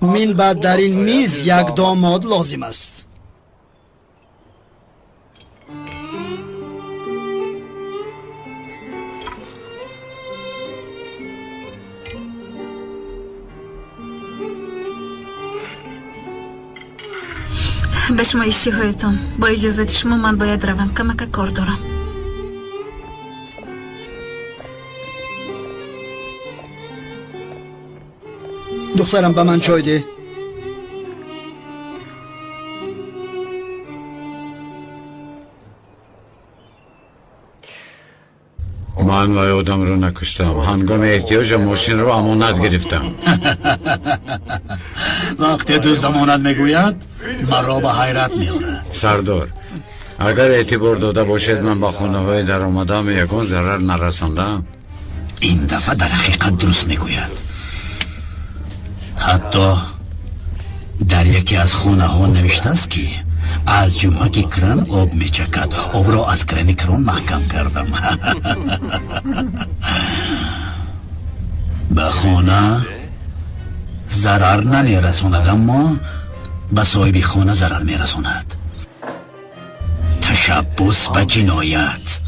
من بعد در این میز یک داماد لازم است. به شما ایشی هایتان، با اجازت شما من باید روم، کمک کار دارم. دخترم به من چای ده. من وای آدم رو نکشتم. هنگام احتیاج ماشین رو امانت گرفتم. وقتی دوست امانت میگوید مرا به حیرت میاره. سردار، اگر اعتبار داده باشد من با خانه های در آمدم یکان ضرر نرساندم. این دفعه در حقیقت درست میگوید. حتی در یکی از خونه ها نوشته است که از جمعه که کران آب میچکد، آب را از کران کران محکم کردم. به خانه ضرر نمیرساند اما به صاحب خانه ضرر میرساند. تشبس به جنایت.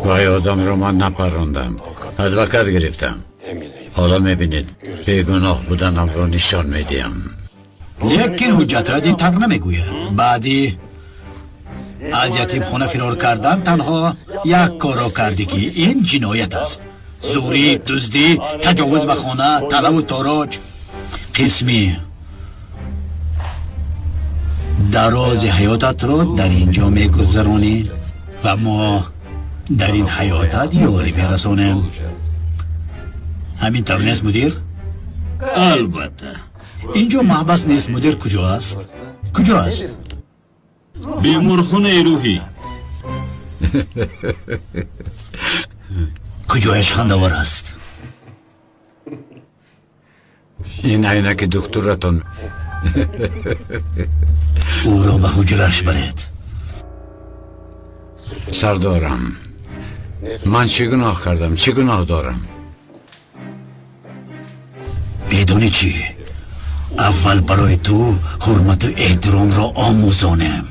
وای آدم رو من نپراندم، ادوکت گرفتم. حالا میبینید بیگناه بودنم رو نشان میدیم. لیکن حجت ها دین تر نمیگوید. بعدی از یتیم خانه فرار کردن تنها یک کار را کردی که این جنایت است. زوری، دزدی، تجاوز به خانه، طلب و تاراج. قسمی دراز حیاتت را در اینجا میگذرانی و ما در این حیاتت یاری میرسانیم. همین طور نیست مدیر؟ البته. اینجا محبس نیست. مدیر کجا است؟ کجا است؟ بیمارخانه روحی. کجایش خندوار است؟ این عینک دکترتون. او را به حجرش برید. سردارم، من چه گناه کردم؟ چه گناه دارم؟ میدونی چی؟ اول برای تو حرمت و احترام را آموزانم.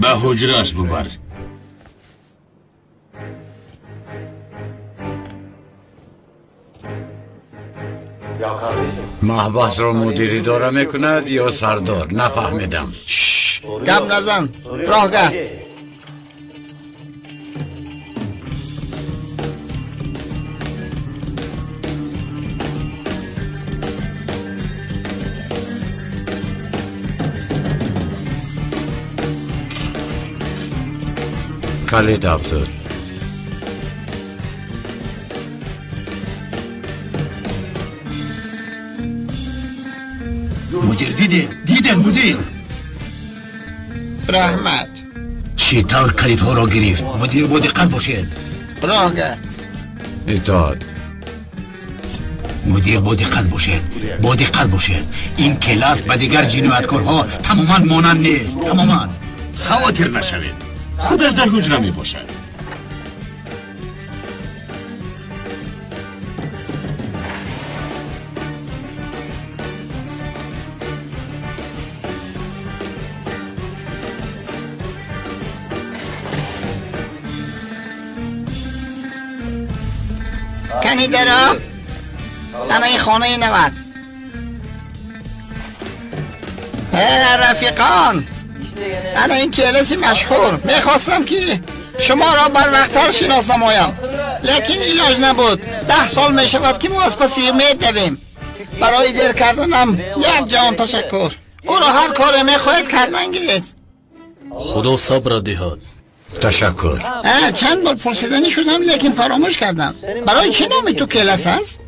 به حجرش ببر. محبس را مدیری داره میکند یا سردار؟ نفهمیدم. گپ نزن، راه گرد. کلی دفتر. مدیر دیده مدیر. رحمت چطور کلیت ها را گرفت؟ مدیر با دقت باشید. راه گرد. اطاعت. مدیر با دقت باشید. با دقت باشید. این کلاس به دیگر جنایتکارها تماما مانند نیست. تماما. خواطر نشوید، خودش در حجره می باشد. کنی درا؟ انا این خانه نوت. رفیقان، انا این کلاسی مشهور. میخواستم که شما را بر وقتر شناس نمایم، لیکن علاج نبود. 10 سال میشود که ما از پسی امید دویم. برای دیر کردنم یک جان تشکر. او را هر کار میخواهید کردن گیرید. خدا صبر دهد. تشکر. چند بار پرسیدنی شدم لیکن فراموش کردم. برای چه نامی تو کلاس هست؟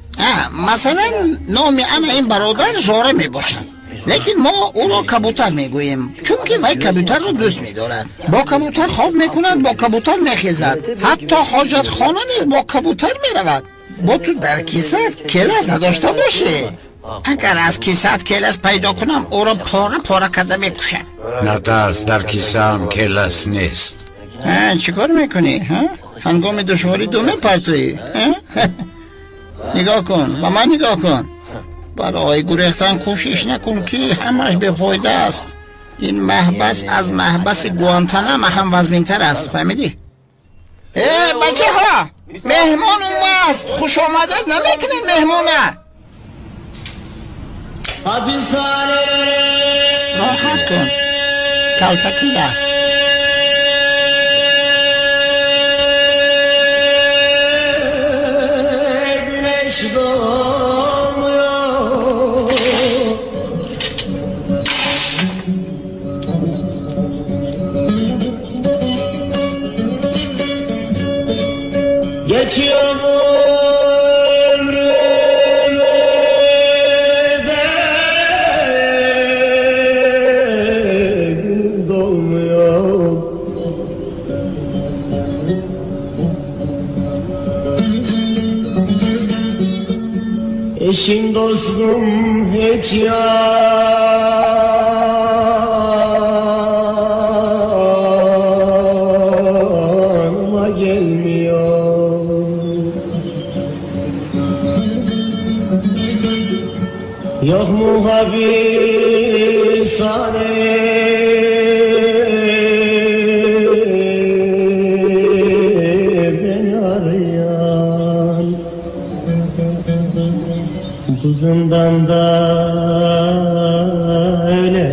مثلا نام انا این برادر ژاره می باشد، لیکن ما او را کبوتر می گوییم، چون که وی کبوتر را دوست می دارد. با کبوتر خواب می کند، با کبوتر می خیزد، حتی حاجت خانه نیز با کبوتر می رود. با تو در کیسه کلاس نداشته باشه. اگر از کیسه کلاس پیدا کنم او را پاره پاره کرده می کشم. نترس، در کیسه هم کلاس نیست. چیکار میکنی؟ هنگام دشواری دو میپرتویی؟ نگاه کن، با من نگاه کن. برای گریختن کوشش نکن که همش بیفایده است. این محبس از محبس گوانتانامو هم وزمین‌تر است، فهمیدی؟ بچه ها، مهمان اومد. خوش آمدید نمیکنین مهمونه. راحت کن، کلتکی است. Eşim dostum hiç yanıma gelmiyor. Yok mu hapishane beni arayan, bu zindanda öyle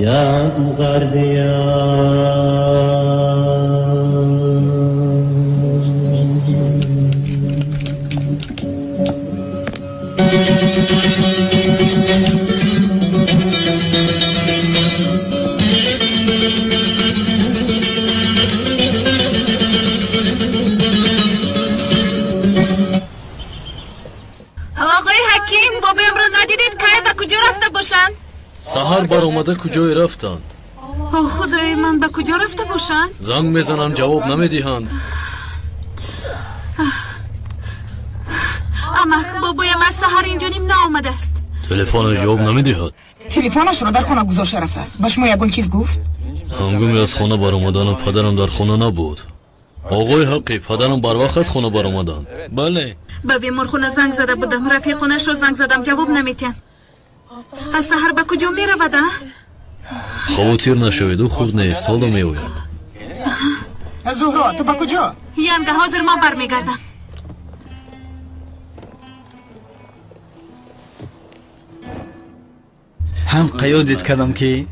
can سحر بر اومده کجای رفتند؟ خدای من به کجا رفته باشند؟ زنگ میزنم جواب نمیدهند. اما بابایم از سحر اینجا نیم نآمده است. تلفن جواب نمیدهد. تلفنش را در خانه گذاشته رفته است. به شما یگان چیز گفت؟ هنگامی از خانه بر اومدن پدرم در خانه نبود. آقای حقی، پدرم بر وقت از خانه بر اومدن. بله. به بیمارخانه زنگ زده بودم، رفیقانش رو زنگ زدم جواب نمیتین. از سحر به کجا می رود؟ خاطر نشوید، او خوب نیست، حالا می آید. زهرا تو به کجا؟ ینگه حاضر من برمیگردم. هم قیادت کردم که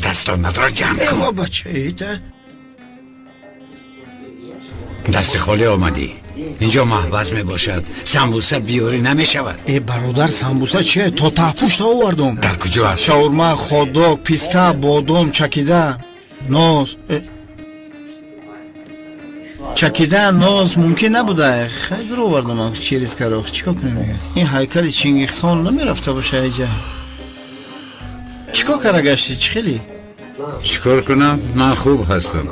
دستانت را جمع کن. بچه ایده دست خالی آمدی. اینجا محبس می باشد. سمبوسه بیاری نمی شود. برادر سمبوسه چیه؟ تا تحپوشت آوردم. در کجا هست؟ شاورما، خودداگ، پیسته، بادام، چکیده، ناز. چکیده ناز ممکن نبوده. خیلی رو آوردم. چی ریز کراخ چیکار کنیم؟ این هیکل چینگیز خان نمی رفته باشه اینجا. چیکار کرده گشتی؟ چی خیلی؟ چیکار کنم؟ من خوب هستم.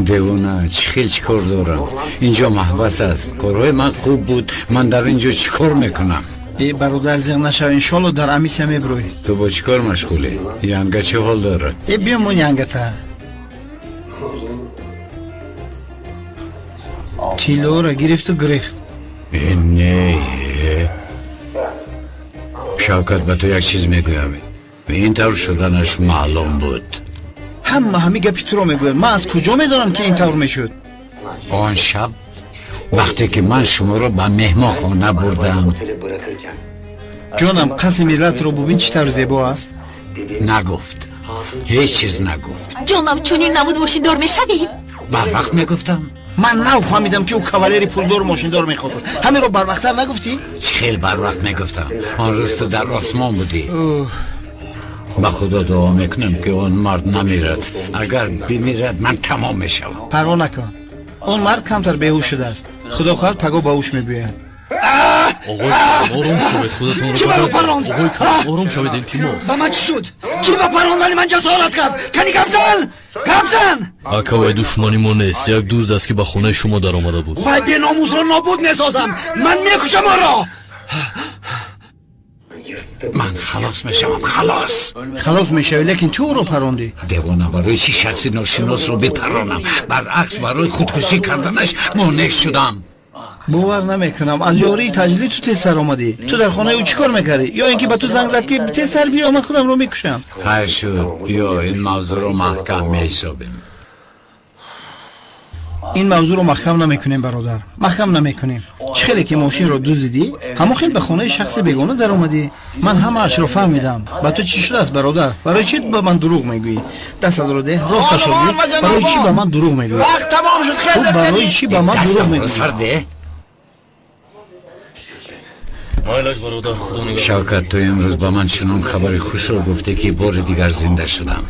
دیوانه چیکار دارم؟ اینجا محبس است. کارهای من خوب بود. من در اینجا چیکار میکنم؟ ای برادر زیغ نشو، انشالله در امیسه میبروی. تو با چیکار مشغولی؟ ینگه چه حال داره؟ ای بیا من ینگه تا تیلو را گرفت و گریخت. نه شوکت به تو یک چیز میگویم. این طور شدنش معلوم بود. همه گپی تو رو میگویم. من از کجا میدانم که این طور میشد؟ آن شب وقتی که من شما رو به مهمان خانه بردم. جانم قصد ملت رو ببین چی طور زیبا است. نگفت، هیچ چیز نگفت. جانم چونین نبود ماشین دار میشویم. بر وقت میگفتم. من نفهمیدم که او کاولری پولدار ماشین دار میخواست. همین رو بر وقت نگفتی؟ خیلی بر وقت میگفتم. آن روز تو در آسمان بودی. با خدا دعا میکنم که اون مرد نمیرد. اگر بمیرد من تمام میشم. پروا نکن. اون مرد کمتر بیهوش شده است. خدا خواهد پگاه باهوش میبیاید. آقای آروم شوید، خودتون رو کی برو پراند؟ آقای آروم شوید، التماس. با من چی شد؟ کی با پراندن من جسارت کرد؟ کنی گپ زن. اکاوای دشمنی ما نیست. یک دوست است که به خونه شما در آمده بود. وای بیناموز را نابود میسازم. من میکشم آن را. من خلاص میشم. خلاص میشوی لیکن تو رو پروندی. دیوانه برای چی شخصی ناشناس رو بپرانم؟ برعکس برای خودکشی کردنش مانع شدم. باور نمیکنم از یاری تجلی تو تیز سر آمدی. تو در خانه او چیکار میکردی؟ یا اینکه به تو زنگ زد که تیز سر بیا من خودم رو میکشم؟ خیر شد، بیا این موضوع رو محکم میحسابیم. این موضوع رو محکم نمیکنیم برادر، محکم نمیکنیم. چه خیلی که ماشین رو دزدیدی همون خیلی به خانه شخص بیگانه در اومدی. من همه اش رو فهمیدم. با تو چی شده است برادر؟ برای چی به من دروغ میگویی؟ دست رو ده راستش رو بگو. برای چی به من دروغ میگویی؟ وقت تمام شد. خیلی برای چی به من دروغ میگویی؟ شوکت تو امروز با من چنان خبر خوش رو گفته که بار دیگر زنده شدم.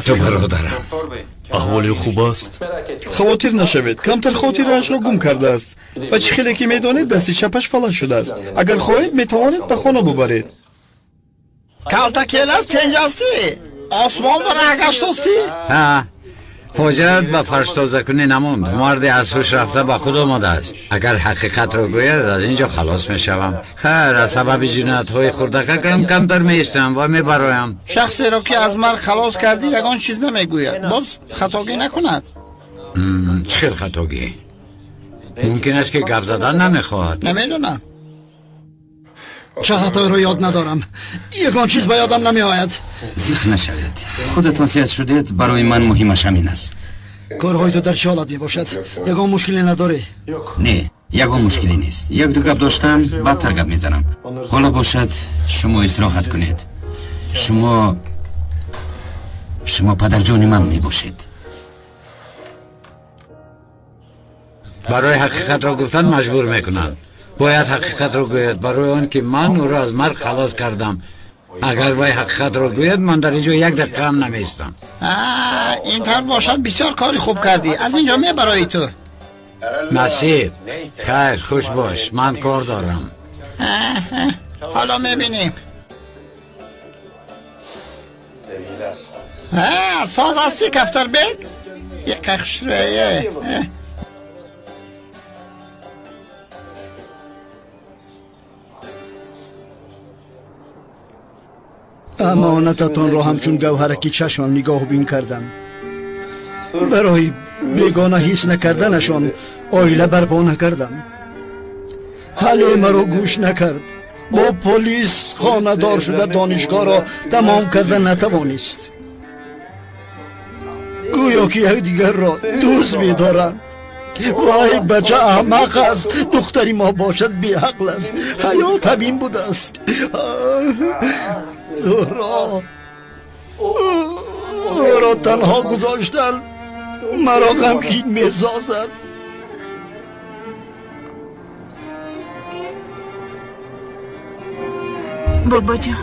تو برادرم احوالی خوب است؟ خواطر نشوید، کمتر خاطرش را گم کرده است و چه خیلی که میدانید دست چپش فلج شده است. اگر خواهید میتوانید به خانه ببرید. کالتاکیل است تنجاستی آسمان برای گشتاستی. ها حاجت به فرش تازه کنی نموند. مرد از هوش رفته به خود آمده است. اگر حقیقت را گوید از اینجا خلاص میشوم. خیر از سبب جنایت های خردکه کمتر میشتم و میبرایم. شخصی را که از مرگ خلاص کردی یگان چیز نمیگوید. باز خطاگی نکند. چه خطاگی؟ ممکن است که گپ زدن نمیخواهد. نمیدونم. چه خطایی رو یاد ندارم. یکان چیز به یادم نمی آید. زیخ نشوید. خودتون سیاد شدید برای من مهمش همین است. کارهای تو در چه حالت می باشد؟ یکان مشکلی نداره؟ نه یکان مشکلی نیست. یک دو گپ داشتم بدتر گپ میزنم. حالا باشد شما استراحت کنید. شما پدر جان من می باشید. برای حقیقت را گفتن مجبور میکنند. باید حقیقت رو گوید برای آن که من او را از مرگ خلاص کردم. اگر باید حقیقت رو گوید من در اینجا یک دقیقه هم نمیستم. این طور باشد بسیار کاری خوب کردی. از اینجا می برای تو. نصیب خیر خوش باش من کار دارم. حالا میبینیم. ساز هستی کفتر بگ؟ یک قخشرویه. امانتتان را همچون گوهرکی چشمم نگاه بین کردم. برای بیگانه حس نکردنشان آیله برپا نکردم. حال مرا گوش نکرد. با پلیس خانه دار شده دانشگاه را تمام کردن نتوانست. گویا که یک دیگر را دوست می دارند. وای بچه احمق است. دختری ما باشد بی حقل است. حیات همین بوده است. زهرا او را تنها گذاشتن مرا غمگین می سازد. بابا جان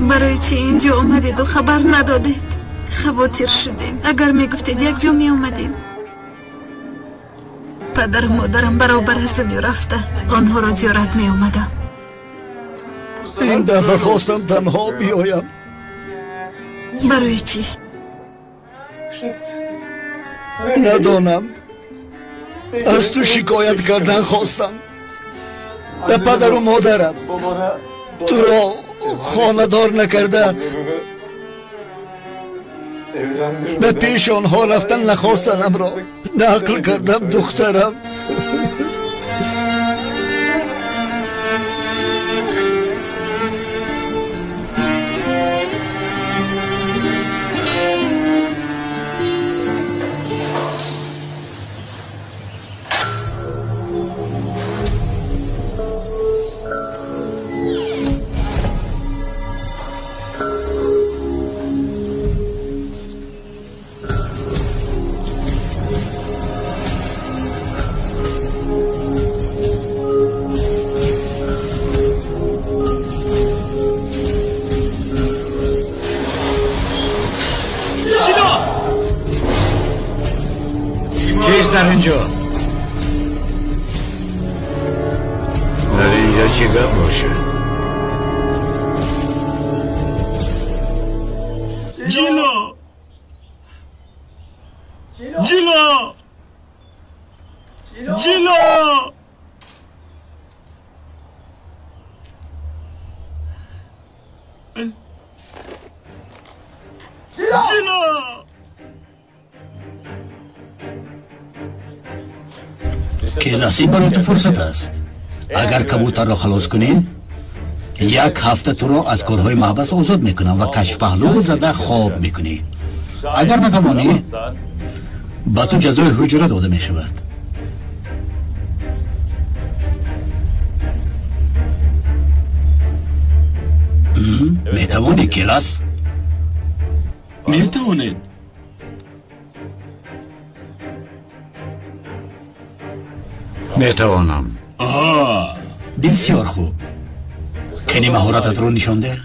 برای چی اینجا اومدید و خبر ندادید؟ خواطر شدیم. اگر میگفتید یک جا می اومدیم. پدر و مادرم برابر از دنیا رفته. آنها را زیارت می اومدم. این دفعه خواستم تنها بیایم. برای چی؟ ندانم. از تو شکایت کردن خواستم. به پدر و مادرت تو را خانه دار نکرده به پیش آنها رفتن نخواستنم را نقل کردم دخترم. در اینجا چی گپ باشه؟ جیلا جیلا جیلا جلو کلاسی برای تو فرصت است. اگر کبوتر را خلاص کنی 1 هفته تو را از کارهای محبس آزاد میکنم و کشف پهلو زده خواب میکنی. اگر نتوانی با تو جزای حجره داده میشود. میتوانی کلاس؟ میتوانید. میتوانم. بسیار خوب. کنی مهارتت رو نشان ده.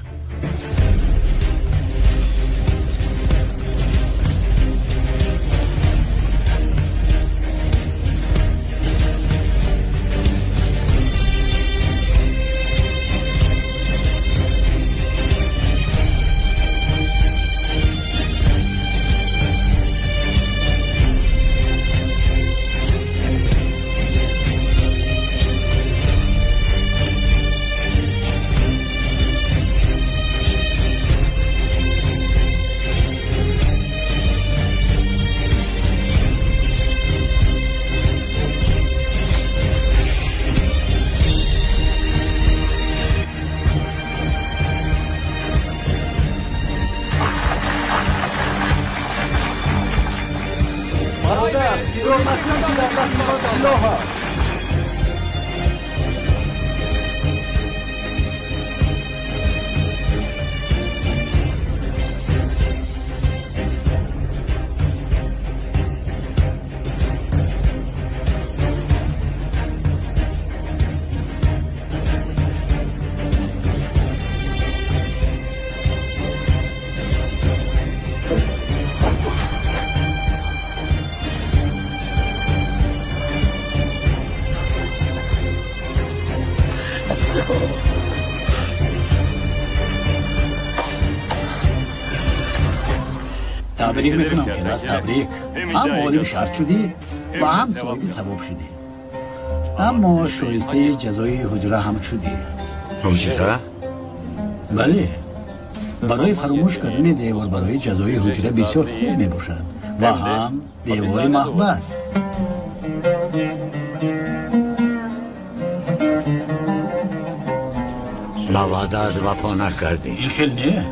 تبریک میکنم کلاس. تبریک. هم معلم شرط شدی و هم صاحب ثواب شدی. اما شایسته جزای حجره هم شدی. حجره؟ بله. برای فراموش کردن دیوار برای جزای حجره بسیار خوب میباشد و هم دیوار محبس. با وعدت وفا نکردی. این خیلی نه.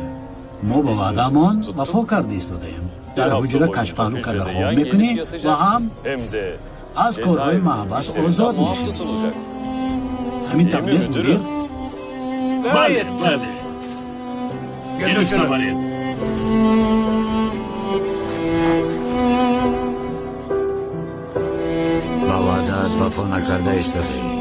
ما با وعده‌مان وفا کرده ایستادیم. در حجره کشف پهلو کرده خواب میکنی و هم از کارهای محبس آزاد میشی. همین طبیعی است مدیر؟ بله بله. گرفت نبرید. با وعدت وفا نکرده ایستادی.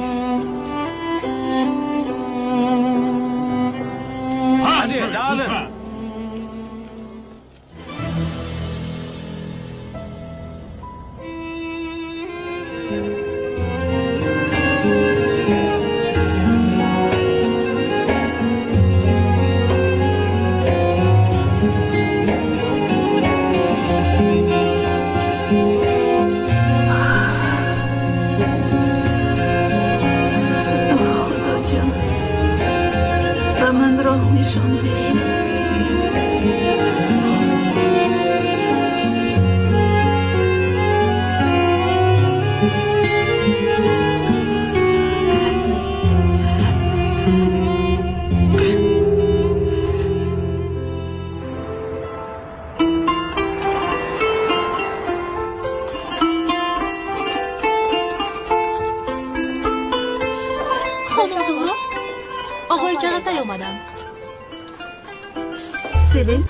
سیلین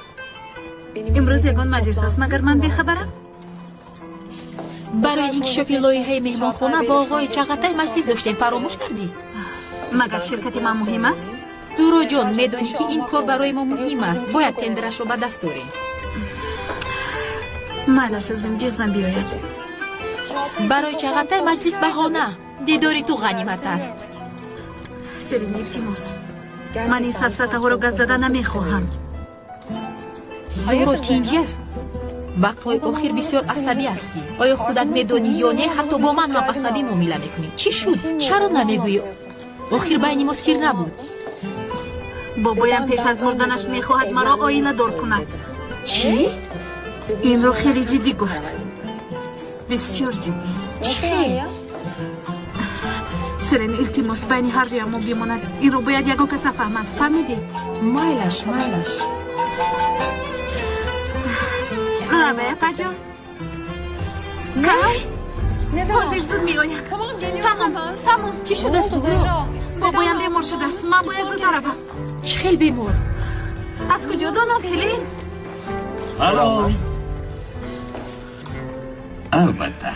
امروز یگان مجلس است مگر من بخبرم؟ برای انکشاف لایحه مهمانخانه با آقای چغتای مجلس داشتیم، فراموش کردی؟ مگر شرکت ما مهم است؟ زورا جان میدونی که این کار برای ما مهم است، باید تندرش رو به دست داریم. مالش ازم جغزم بیاید. برای چغتای مجلس بهانه دیداری تو غنیمت است. سیلین التماس من این سفسطه ها رو گز زده نمیخواهم. زورا تینجی است. وقتهای آخر بسیار عصبی هستی. آیا خودت میدونی یا نه؟ حتی با من هم عصبی معامله میکنی. چی شد؟ چرا نمیگویی؟ آخر بین ما سیر نبود. بابایم پیش از مردنش میخواهد مرا آینه دار کند. چی؟ این رو خیلی جدی گفت. بسیار جدی. چی؟ سرین التماس بین هر دویمون بیماند. این رو باید یکو کس فهمد. فهمیدی؟ مایلش رابعه پجا کای حاضر زود می آیم. تمام چی شده زهرا؟ بابایم بیمار شده است. من باید زود روم. چی خیلی بیمار؟ از کجا دانم سلین؟ سلام. البته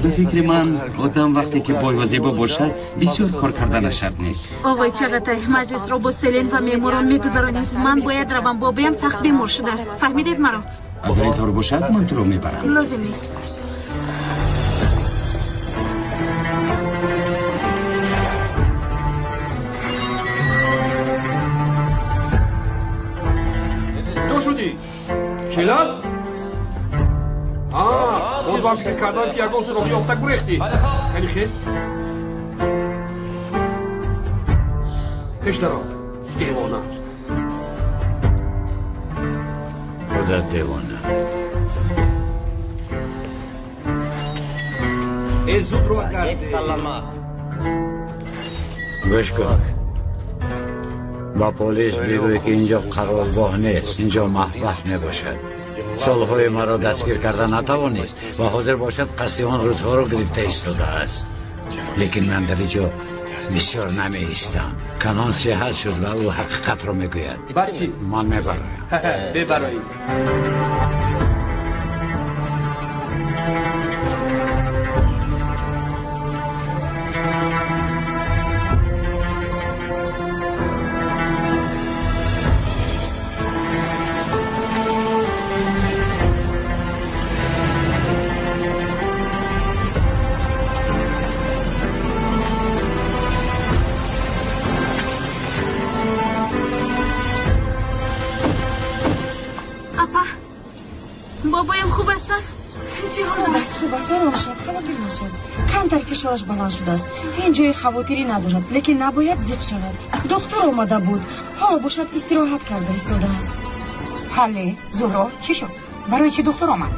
به فکر من آدم وقتی که بای و زیبا باشد بسیار کار کردن شرط نیست. آقای چغتای مجلس را با سلین و میموران میگذرانید. من باید روم. بابایم سخت بیمار شده است. فهمیدید مرا؟ اگر اینطور باشد من تو رو میبرم. لازم نیست. جو شدی؟ کلاس؟ خود من فکر کردم که یکم سراغی افتک بریختی. خیلی خیلی کش درام دیوانه خودت دیوانه. زود رو کرده. گوش کن. با پلیس بگوی که اینجا قرارگاه نیست. اینجا محبت نباشد. سالهای مرا دستگیر کردن نتوانست و حاضر باشد قصد آن روزها رو گرفته ایستاده است. لیکن من در اینجا بسیار نمی ایستم. کنان صحت شد و او حقیقت رو میگوید. بچی من میبرایم. ببراییم. فشارش بلند شده است. این جای خواطری ندارد لیکن نباید زیاد شود. دکتر آمده بود. حالا باشد استراحت کرده ایستاده است. حاله زهرا چی شد؟ برای چی دکتر آمد؟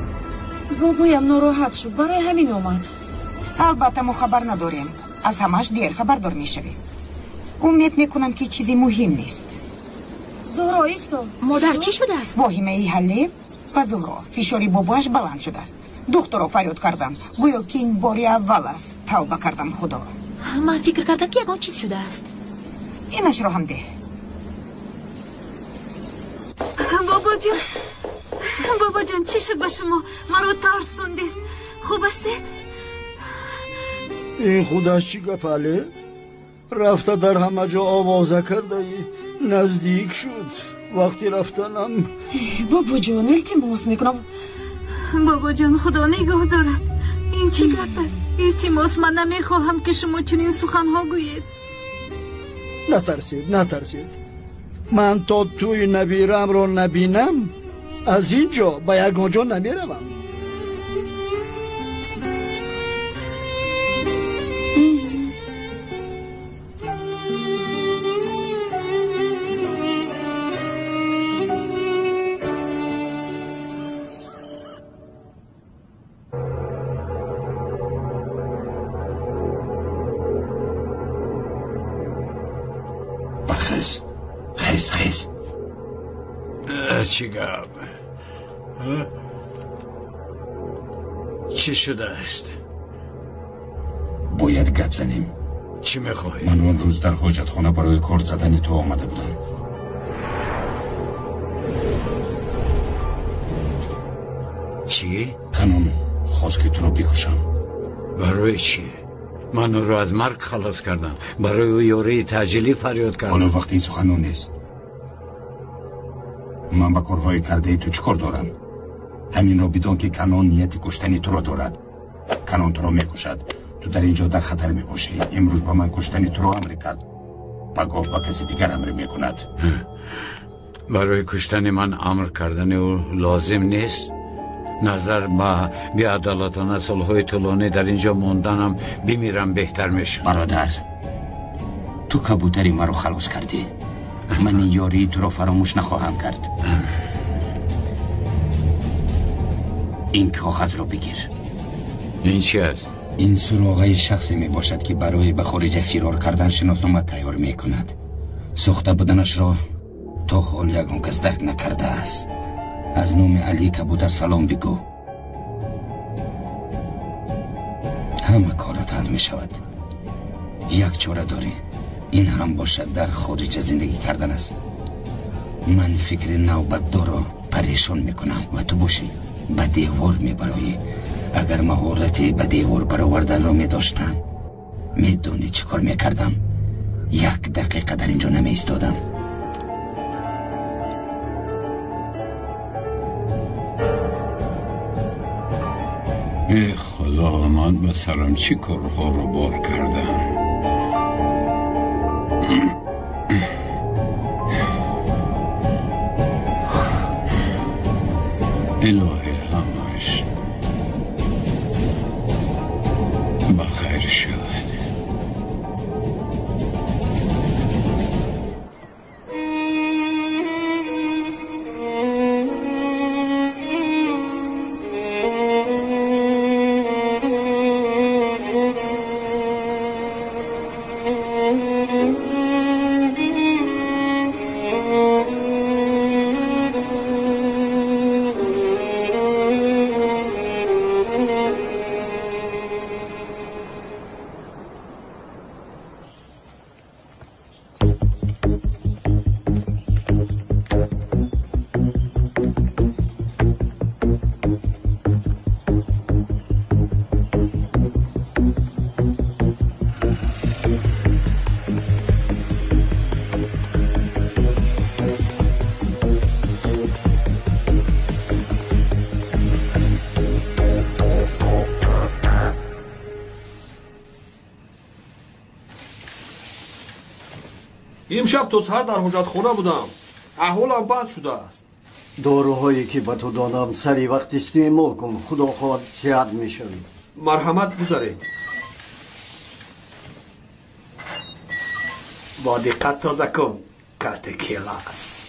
بابایم ناراحت شد. برای همین آمد. البته ما خبر نداریم. از همش دیر خبردار میشویم. امید میکنم که چیزی مهم نیست. زهرا ایستا. مادر چی شده است؟ واهمه ای حله و زهرا فشاری بابایش بلند شده است. دکتر رو فریاد کردم گویا که این باری اول است. توبه کردم خدا. من فکر کردم که یکان چیز شده است. اینش رو هم ده. بابا جان چی شد با شما؟ مرا ترسوندید. خوب هستید؟ این خودش چی گپله؟ رفته در همه جا آوازه کرده نزدیک شد. وقتی رفتنم بابا جان التماس میکنم. بابا جان خدا نگاه دارد. این چی گپ است؟ التماس من نمیخواهم که شما چنین سخنها گویید. نترسید. من تا توی نبیرم رو نبینم از اینجا به یک جا نمیروم. خیز چی گپ؟ چی شده است؟ باید گپ زنیم. چی میخواهی؟ من اون روز در حاجت خانه برای کار زدن تو آمده بودم. چی؟ قانون خواست که تو رو بکشم. برای چی؟ من رو از مرگ خلاص کردم. برای او یاری تجلی فریاد کردم. حالا وقت این سخنون نیست. من با کارهای کرده تو چیکار دارم؟ همین رو بدون که کنون نیت کشتنی تو رو دارد. کنون تو رو میکشد. تو در اینجا در خطر میباشی. امروز با من کشتنی تو رو امر کرد. پگاه با کسی دیگر امر میکند. برای کشتن من امر کردن او لازم نیست. نظر به بی‌عدالتانه سالهای طولانی در اینجا موندنم بمیرم بهتر میشه. برادر تو کبوتری مرا خلاص کردی. من این یاری تو رو فراموش نخواهم کرد. این کاغذ رو بگیر. این چی است؟ این سراغه شخصی می باشد که برای به خارج فرار کردن شناسنامه تیار می کند. ساخته بودنش را تا حال یگان کس درک نکرده است. از نام علی کبوتر سلام بگو. همه کارت حل می شود. یک چاره داری، این هم باشد در خارج زندگی کردن است. من فکر نوبت دارا پریشان می کنم و تو باشی به دیوار می برایی. اگر مهارتی به دیوار برآوردن را می داشتم می دونی چه کار می کردم؟ 1 دقیقه در اینجا نمی ایستادم. ای خدا، من به سرم چی کارها رو بار کردم. الهی همش بخیر شد. امشب تا سحر در حجت خانه بودم. احوالم بد شده است. داروهایی که به تو دادم سری وقت استعمال کن. خدا خواهد صحت میشوی. مرحمت گذارید. با دقت تازه کن. کارت کیلا است.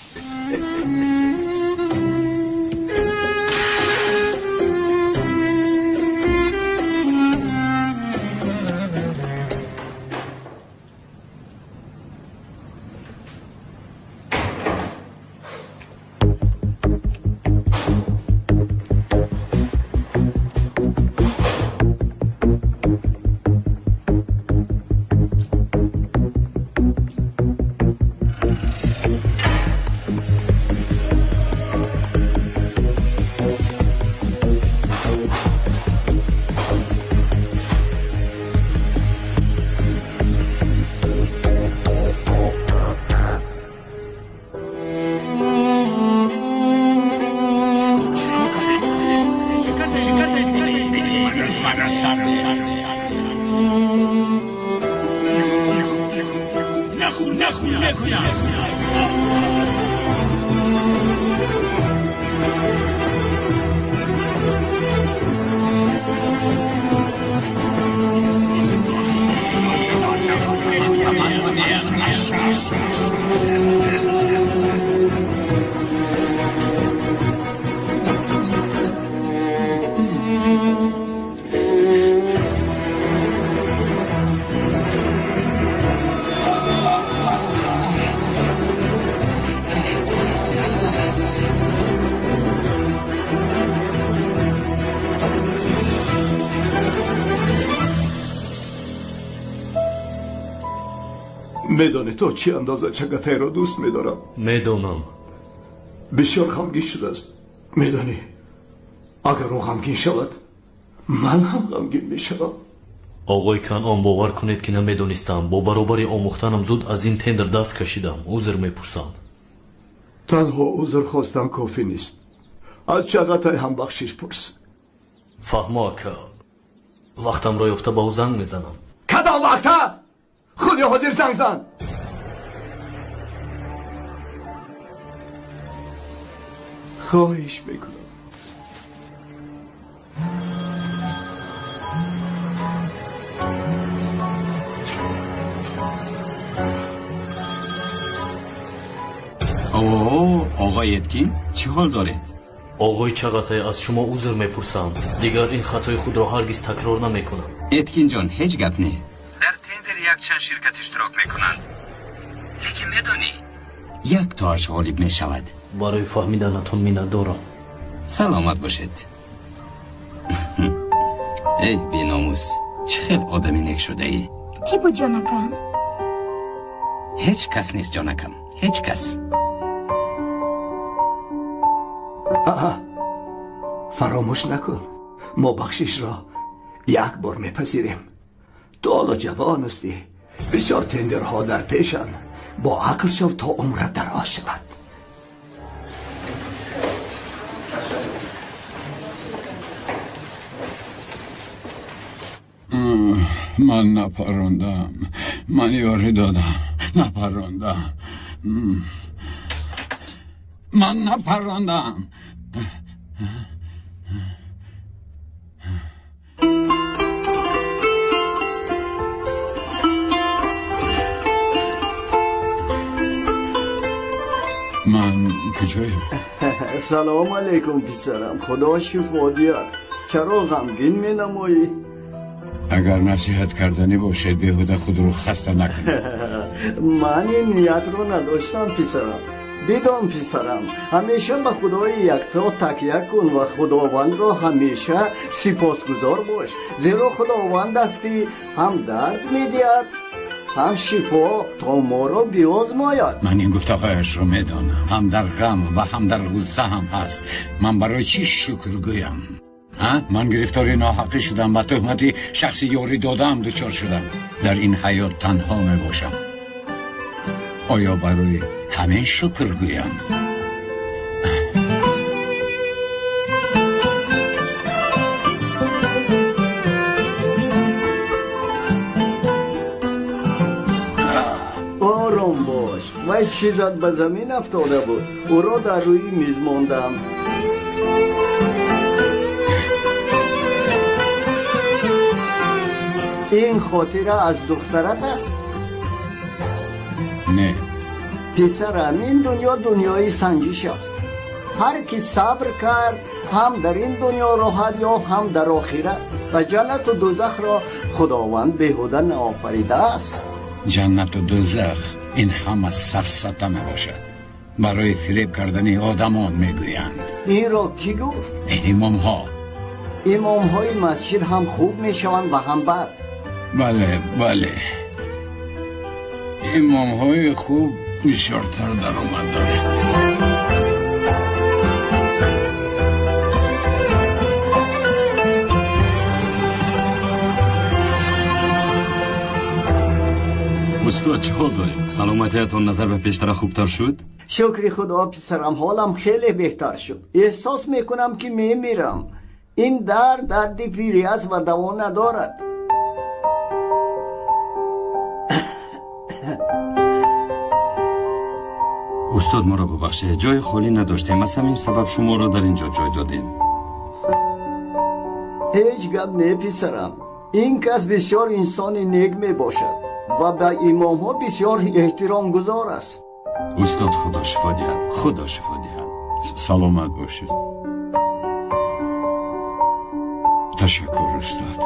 میدانی تو چی اندازه چگتای را دوست میدارم؟ میدونم. بسیار غمگین شده است. میدانی اگر او غمگین شود من هم غمگین میشوم. آقای کنعان باور کنید که نمیدونستم. با برابر آموختنم زود از این تندر دست کشیدم. عذر میپرسم. تنها عذر خواستم کافی نیست. از چگتای هم بخشش پرس. فهمه که وقتم را یفته با او زنگ میزنم. کدام وقته؟ خودی حاضر زنگ زن. خواهش میکنم. اوه آقای اتکین چه حال دارید؟ آقای چغاتای از شما عذر میپرسم. دیگر این خطای خود را هرگز تکرار نمیکنم. اتکین جان هیچ گپ نی. در تندر یک چند شرکت اشتراک میکنند. لیکن میدونی یک تاش غالب میشود. برای فهمیدنتون منت دارم. سلامت باشید. ای بی‌ناموس چه خیلی آدمی نیک شده ای. کی بود جانکم؟ هیچ کس نیست جانکم، هیچ کس. فراموش نکن ما بخشش را یک بار میپذیریم. تو حالا جوان هستی، بسیار تندرها در پیشن. با عقل شو تا عمرت دراز شود. من نپراندم، من یاری دادم، نپراندم، من نپراندم. من کجایم؟ سلام علیکم پسرم، خدا شفا دیار. چرا غمگین می نمایی؟ اگر نصیحت کردنی باشد بیهوده خود رو خسته نکنید. من این نیت رو نداشتم پسرم. بدان پسرم همیشه به خدای یکتا تکیه کن و خداوند را همیشه سپاسگزار باش، زیرا خداوند است که هم درد میدهد هم شفا تا ما را بیازماید. من این گفته‌هایش رو میدانم، هم در غم و هم در غصه هم هست. من برای چی شکر گویم؟ من گرفتاری ناحقی شدم، با تهمتی شخصی یاری دادم دچار شدم. در این حیات تنها می باشم. آیا برای همین شکر گویم؟ آرام باش. و چیزت به زمین افتاده بود، او را در روی میز ماندم. این خاطره از دخترت است؟ نه پسرم، این دنیا دنیای سنجش است. هر کی صبر کرد هم در این دنیا راحت یافت هم در آخرت. و جنت و دوزخ را خداوند بیهوده نآفریده است. جنت و دوزخ این همه سفسطه می باشد، برای فریب کردن آدمان می گویند. این را کی گفت؟ امام ها. امام های مسجد هم خوب می شوند و هم بد. بله بله، امام های خوب بیشتر در آمد داره. استاد چه حال دارید؟ سلامتیتون نظر به پیشتر خوبتر شد؟ شکر خدا پسرم، حالم خیلی بهتر شد. احساس میکنم که میمیرم. این درد پیری است و دوا ندارد. استاد ما را ببخشید، جای خالی نداشتیم، از همین سبب شما را در اینجا جای دادیم. هیچ گپ نه پسرم. این کس بسیار انسان نیک می باشد و به امام ها بسیار احترام گذار است. استاد خدا شفا دهد، خدا شفا دهد. سلامت باشید. تشکر استاد،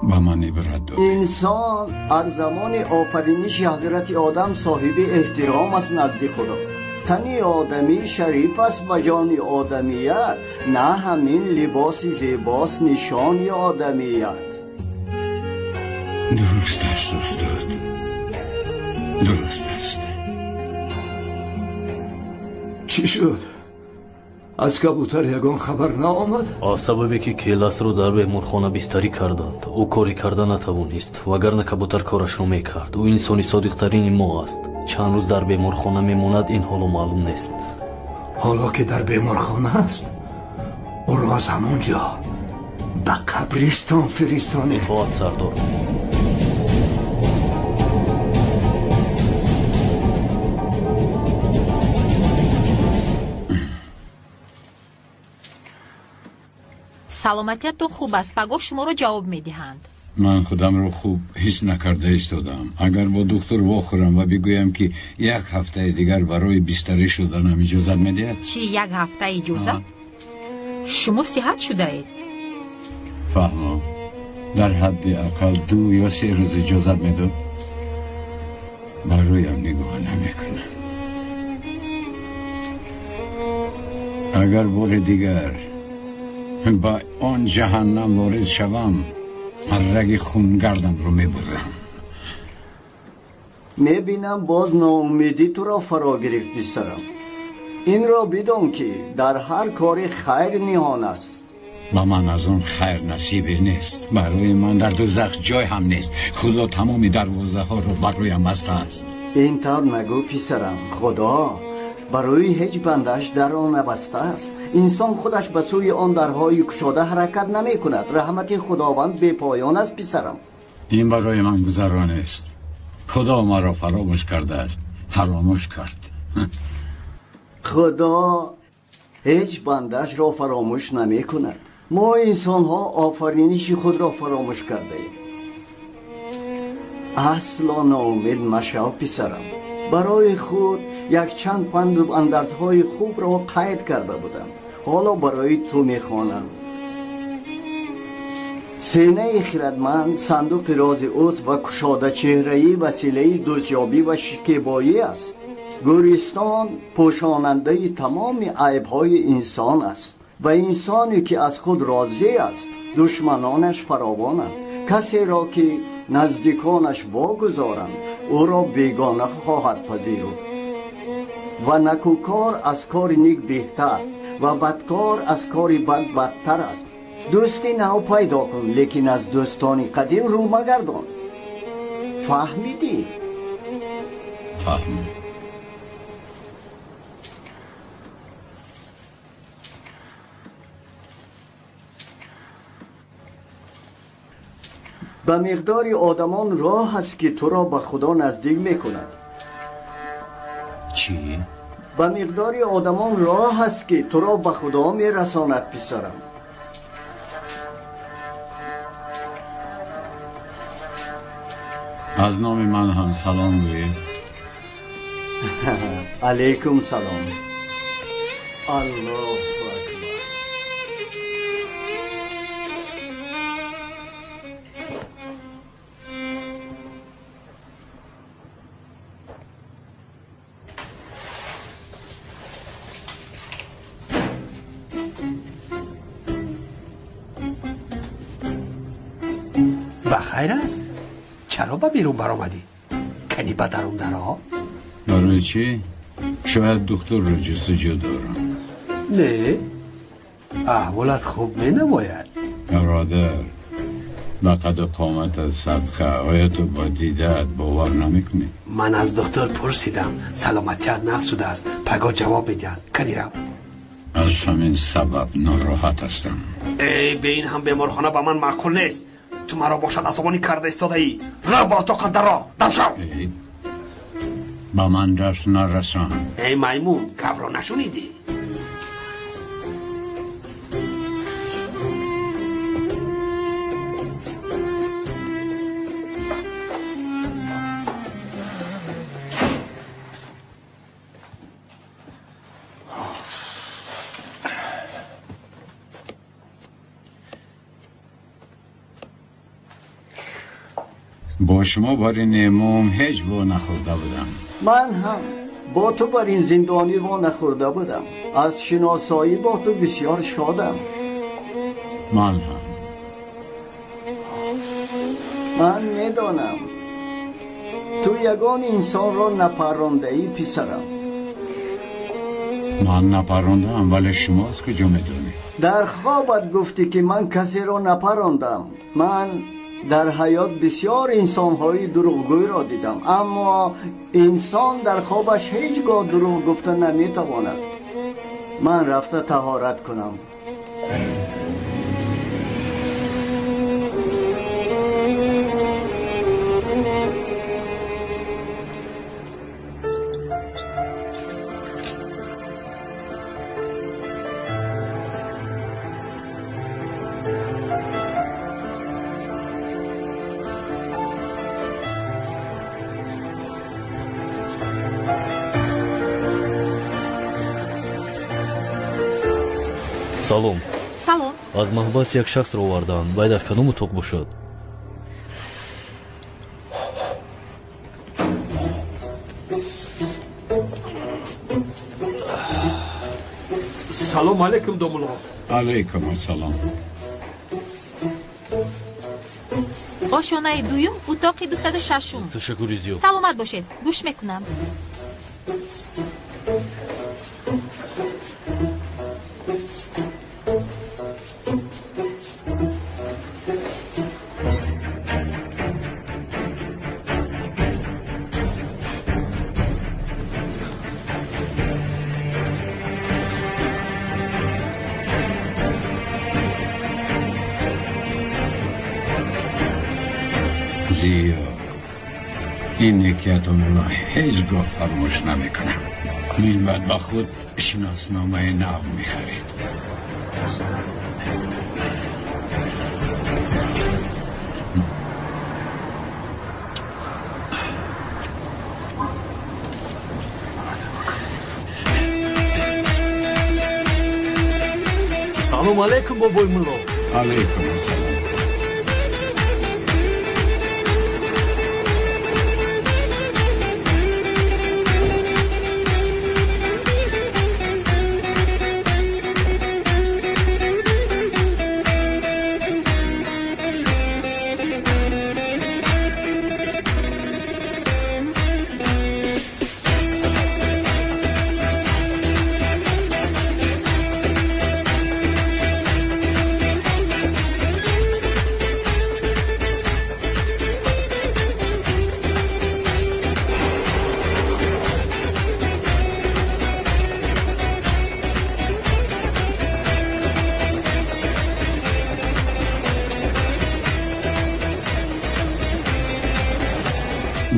با من عبرت دارید. انسان از زمان آفرینش حضرت آدم صاحب احترام است نزد خدا. تنی آدمی شریف است و جان آدمیت، نه همین لباس زیباست نشان آدمیت. درست است استاد، درست است. چی شد؟ از کبوتر یگان خبر نآمد؟ از سببی که کیلاس رو در بیمارخانه بستری کردند، او کاری کرده نتوانست. وگرنه کبوتر کارش رو میکرد. او انسانی صادقترین ما است. چند روز در بیمارخانه میماند، این حالو معلوم نیست. حالا که در بیمارخانه است، او را از همونجا به قبرستان فرستانید. خواهد سردار. саломатиятон хуб аст. пагоҳ шуморо ҷавоб медиҳанд. من خودم رو خوب حس نکرده ایستادم. اگر با دکتر واخورم و بگویم که یک هفته دیگر برای بستری شدنم اجازت میدهد؟ چی یک هفته اجازت؟ شما صحت شده اید؟ فهمم. در حد اقل 2 یا 3 روز اجازت میداد. برایم نگاه نمیکنم. اگر بار دیگر با آن جهنم وارد شوم رگ خونگردم رو میبرم. میبینم باز ناامیدی تو را فرا گرفت پسرم. این را بدان که در هر کاری خیر نهان است. با من از اون خیر نصیبی نیست. برای من در دوزخ جای هم نیست. خدا تمامی دروازه ها رو برایم بسته است. این طور نگو پسرم. خدا برای هیچ بندش در آن نبسته است. انسان خودش به سوی آن درهای گشاده حرکت نمی کند. رحمت خداوند بی پایان است پسرم. این برای من گذران است. خدا ما را فراموش کرده است. فراموش کرد. خدا هیچ بندش را فراموش نمی کند. ما انسان ها آفرینش خود را فراموش کرده ایم. اصلا ناامید مشو پسرم. برای خود یک چند پند و اندرزهای خوب را قید کرده بودم. حالا برای تو میخوانم. سینه خردمند صندوق راز اوست و کشاده چهره‌ای وسیله دوستیابی و شکیبایی است. گورستان پوشاننده تمام عیب‌های انسان است و انسانی که از خود راضی است دشمنانش فراوانند. کسی را که نزدیکانش واگذارند او را بیگانه خواهد پذیرفت و نکوکار از کار نیک بهتر و بدکار از کار بد بدتر است. دوستی نو پیدا کن لیکن از دوستانی قدیم رو مگردان. فهمیدی؟ فهمم. به مقدار آدمان راه است که تو را به خدا نزدیک میکند. چی؟ به مقدار آدمان راه است که تو را به خدا میرساند پسرم. از نام من هم سلام گویید. علیکم سلام. الله بخیر است؟ چرا به بیرون برآمدی؟ کنی به درون درها؟ برای چی؟ شاید دکتر رو جستجو دارم. نه احوالت خوب می نباید. برادر به قد و قامت از صدقه آیا تو با دیدت باور نمی کنی؟ من از دکتر پرسیدم سلامتیت نقص شده است. پگاه جواب میدن. کنی رو از همین سبب ناراحت هستم. ای به این هم بیمارخانه به من معقول نیست. تو مرا باشد عصبانی کرده استاده ای. رو با تو قدر را دم شو. با من دست نرسان. ای میمون کبر را نشونیدی؟ با شما بر این امام هیچ با نخورده بودم. من هم با تو بر این زندانی وا نخورده بودم. از شناسایی با تو بسیار شادم. من هم. من میدانم تو یگان انسان را نپرانده ای پسرم. من نپراندم ولی شما از کجا میدونی؟ در خوابت گفتی که من کسی را نپراندم. من در حیات بسیار انسان‌های دروغگوی را دیدم، اما انسان در خوابش هیچگاه دروغ گفتن نمیتواند. من رفته طهارت کنم. салом. салом. аз маҳбас як шахсро овардаанд. вай дар кадом утоқ бошад? салом алейкум домуло. алейкум ассалом. ошонаи дуюм утоқи 206. ташаккури зиёд. саломат бошед. гӯш мекунам. زیاد این نیکیتون رو هیچ گاه فراموش نمیکنم. میلمد با خود شناسنامه نو میخرید. салом алейкум бобои мулло. алейкум ассалом.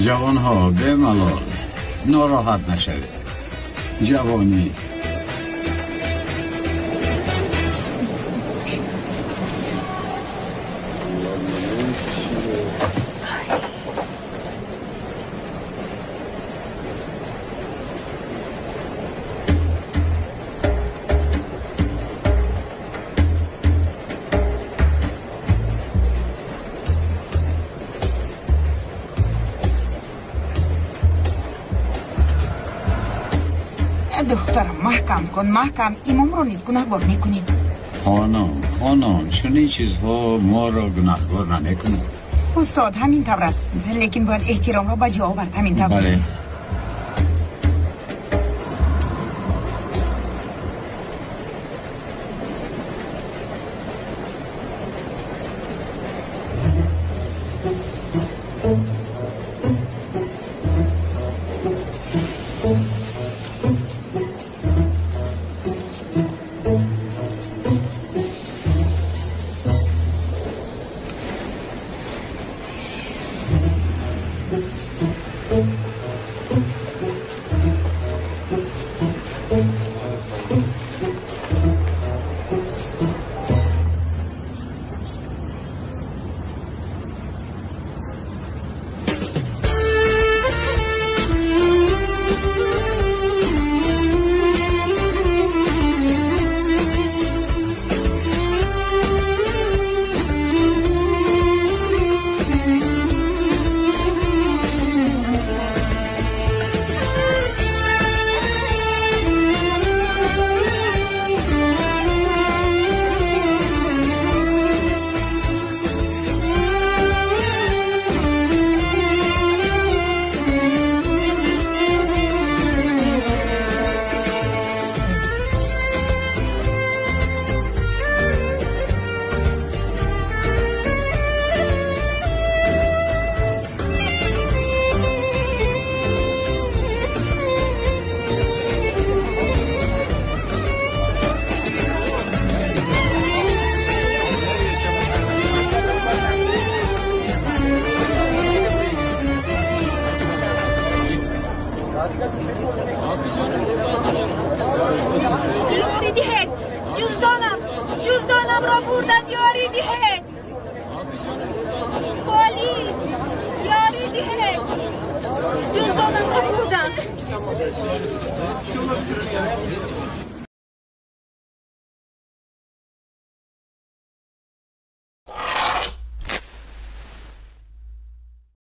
جوان ها به ملال ناراحت نشوید. جوانی دخترم محکم کن محکم امام رو نیز گناهگار میکنی. خانم چون این چیزها ما را گناهگار نمیکنه. استاد همین طور است لیکن باید احترام را به جا آورد. همین طور است. یاری دهید جزدانم را بردند. یاری دهید پلیس. یاری دهید جزدانم را بردند.